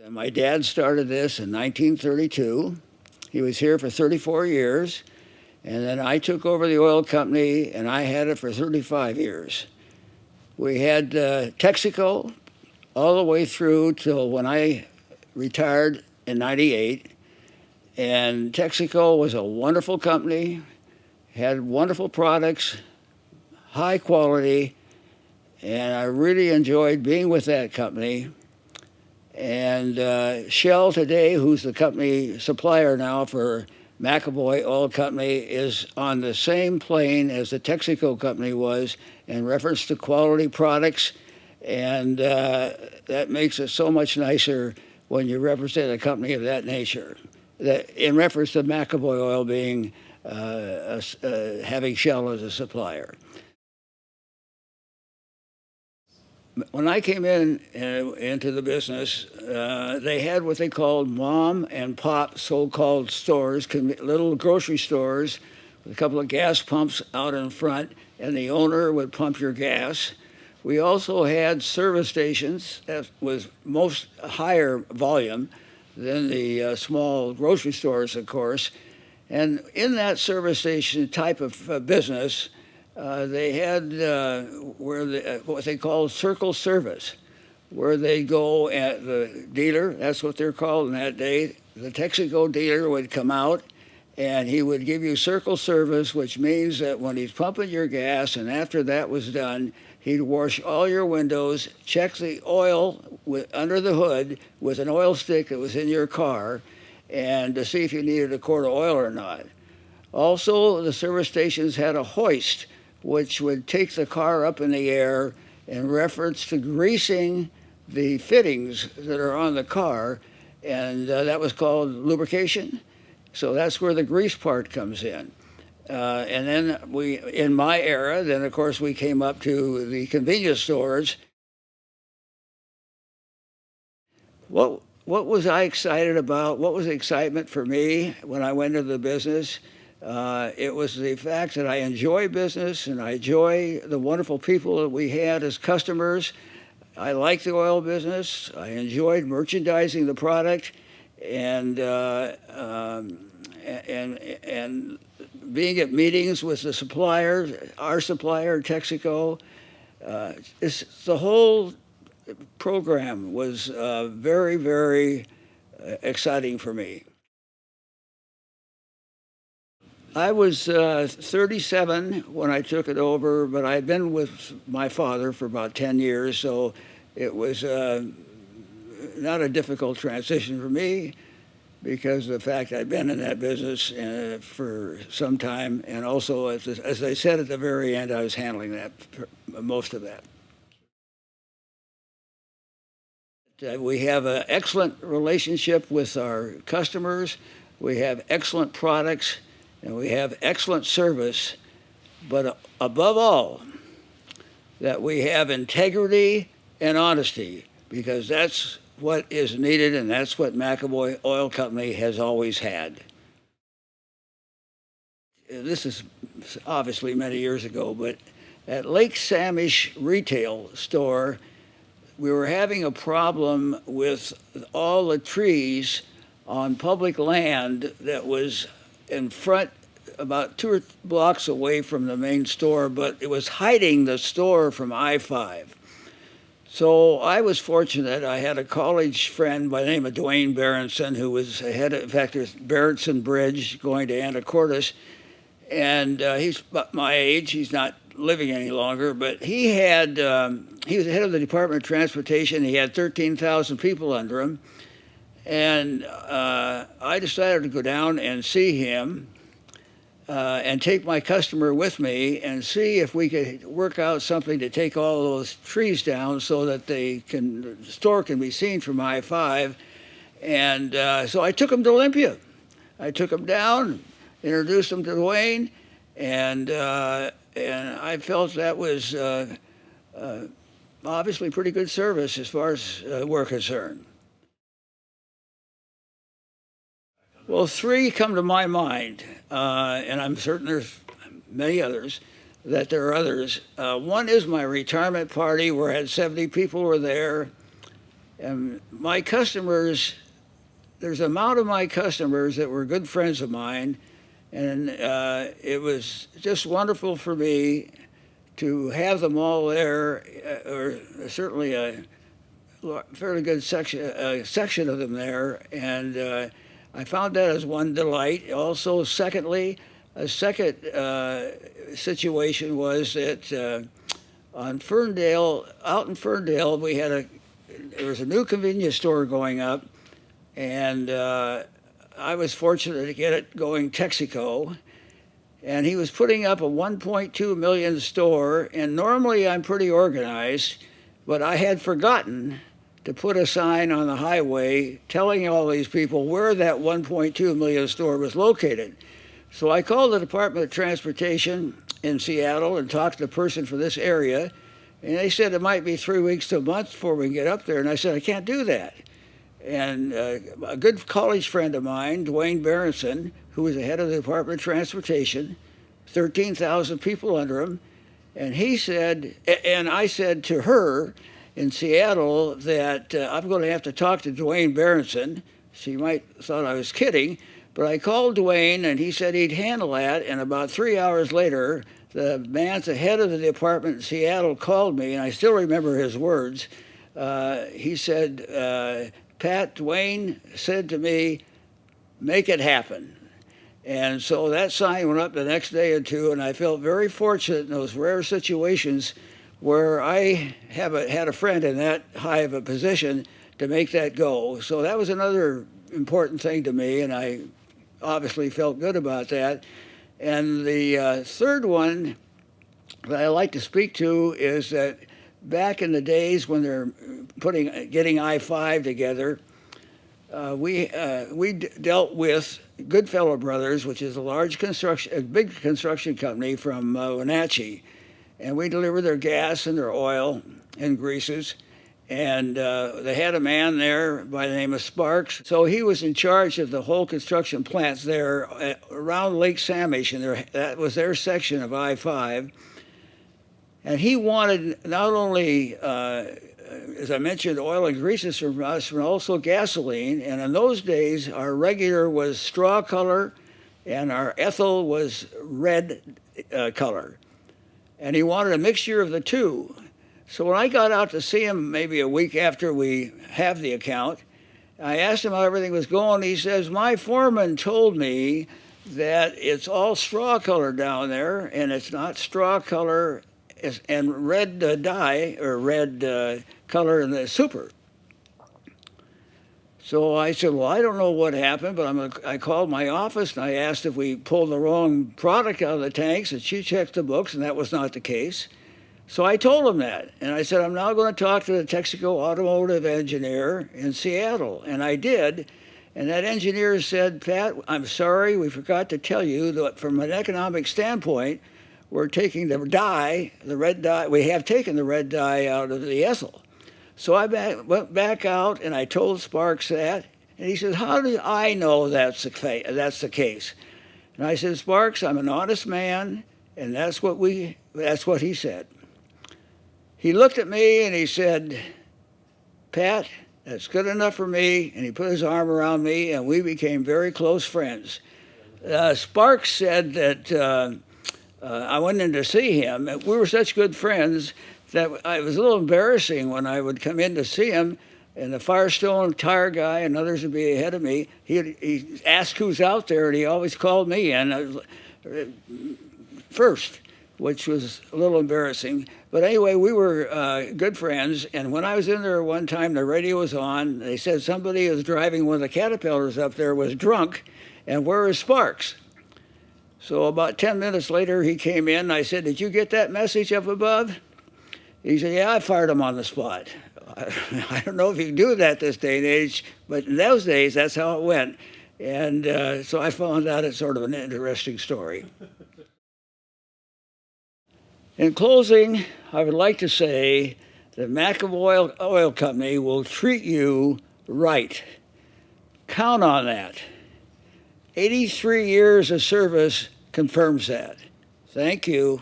My dad started this in 1932. He was here for 34 years, and then I took over the oil company, and I had it for 35 years. We had Texaco all the way through till when I retired in '98, and Texaco was a wonderful company, had wonderful products, high quality, and I really enjoyed being with that company. And Shell today, who's the company supplier now for McEvoy Oil Company, is on the same plane as the Texaco company was in reference to quality products. And that makes it so much nicer when you represent a company of that nature. That in reference to McEvoy Oil being having Shell as a supplier. When I came into the business, they had what they called mom and pop so-called stores, little grocery stores with a couple of gas pumps out in front, and the owner would pump your gas. We also had service stations that was most higher volume than the small grocery stores, of course. And in that service station type of business, they had what they called circle service, where they go at the dealer, that's what they're called in that day. The Texaco dealer would come out and he would give you circle service, which means that when he's pumping your gas and after that was done, he'd wash all your windows, check the oil under the hood with an oil stick that was in your car, and to see if you needed a quart of oil or not. Also, the service stations had a hoist, which would take the car up in the air in reference to greasing the fittings that are on the car, and that was called lubrication. So that's where the grease part comes in. And then in my era, then of course we came up to the convenience stores. What was I excited about? What was the excitement for me when I went into the business? It was the fact that I enjoy business and I enjoy the wonderful people that we had as customers. I liked the oil business. I enjoyed merchandising the product, and being at meetings with the supplier, our supplier, Texaco. The whole program was very, very exciting for me. I was 37 when I took it over, but I'd been with my father for about 10 years, so it was not a difficult transition for me because of the fact I'd been in that business for some time, and also, as I said at the very end, I was handling that, most of that. We have an excellent relationship with our customers. We have excellent products. And we have excellent service, but above all, that we have integrity and honesty, because that's what is needed, and that's what McEvoy Oil Company has always had. This is obviously many years ago, but at Lake Samish retail store, we were having a problem with all the trees on public land that was in front, about 2 blocks away from the main store, but it was hiding the store from I-5. So I was fortunate. I had a college friend by the name of Dwayne Berenson, who was head of, in fact, there's Berenson Bridge going to Anacortes, and he's about my age. He's not living any longer, but he was the head of the Department of Transportation. He had 13,000 people under him. And I decided to go down and see him and take my customer with me and see if we could work out something to take all those trees down so that the store can be seen from I-5. And so I took him to Olympia. I took him down, introduced him to Dwayne, and I felt that was obviously pretty good service as far as we're concerned. Well, 3 come to my mind, and I'm certain there's many others, that there are others. One is my retirement party where I had 70 people were there. And my customers, there's an amount of my customers that were good friends of mine, and it was just wonderful for me to have them all there, or certainly a fairly good section of them there, and I found that as one delight. Also, secondly, a second situation was that on Ferndale, out in Ferndale, there was a new convenience store going up, and I was fortunate to get it going Texaco. And he was putting up a 1.2 million store, and normally I'm pretty organized, but I had forgotten to put a sign on the highway telling all these people where that 1.2 million store was located. So I called the Department of Transportation in Seattle and talked to the person for this area, and they said it might be 3 weeks to a month before we can get up there, and I said, I can't do that. And a good college friend of mine, Dwayne Berenson, who was the head of the Department of Transportation, 13,000 people under him, and he said, and I said to her in Seattle that I'm going to have to talk to Dwayne Berenson. She might have thought I was kidding, but I called Dwayne, and he said he'd handle that, and about 3 hours later, the man at the head of the department in Seattle called me, and I still remember his words. He said, Pat, Dwayne said to me, make it happen. And so that sign went up the next day or two, and I felt very fortunate in those rare situations where I had a friend in that high of a position to make that go. So that was another important thing to me, and I obviously felt good about that. And the third one that I like to speak to is that back in the days when they're getting I-5 together, we dealt with Goodfellow Brothers, which is a big construction company from Wenatchee, and we delivered their gas and their oil and greases. And they had a man there by the name of Sparks. So he was in charge of the whole construction plants there around Lake Sammamish, and that was their section of I-5. And he wanted not only, as I mentioned, oil and greases from us, but also gasoline. And in those days, our regular was straw color, and our ethyl was red color. And he wanted a mixture of the two. So when I got out to see him maybe a week after we have the account, I asked him how everything was going. He says, my foreman told me that it's all straw color down there, and it's not straw color and red dye or red color in the super. So I said, well, I don't know what happened, but I called my office and I asked if we pulled the wrong product out of the tanks, and she checked the books, and that was not the case. So I told him that, and I said, I'm now going to talk to the Texaco automotive engineer in Seattle, and I did. And that engineer said, Pat, I'm sorry, we forgot to tell you that from an economic standpoint, we're taking the red dye, we have taken the red dye out of the ethyl. So I went back out and I told Sparks that, and he said, how do I know that's the case? And I said, Sparks, I'm an honest man, and that's what he said. He looked at me and he said, Pat, that's good enough for me, and he put his arm around me, and we became very close friends. Sparks said that I went in to see him. We were such good friends that it was a little embarrassing when I would come in to see him, and the Firestone tire guy and others would be ahead of me. He asked who's out there, and he always called me in first, which was a little embarrassing. But anyway, we were good friends, and when I was in there one time, the radio was on. They said somebody who was driving one of the Caterpillars up there was drunk, and where is Sparks? So about 10 minutes later, he came in, and I said, did you get that message up above? He said, yeah, I fired him on the spot. I don't know if you can do that this day and age, but in those days, that's how it went. And so I found out it's sort of an interesting story. In closing, I would like to say that McEvoy Oil Company will treat you right. Count on that. 83 years of service confirms that. Thank you.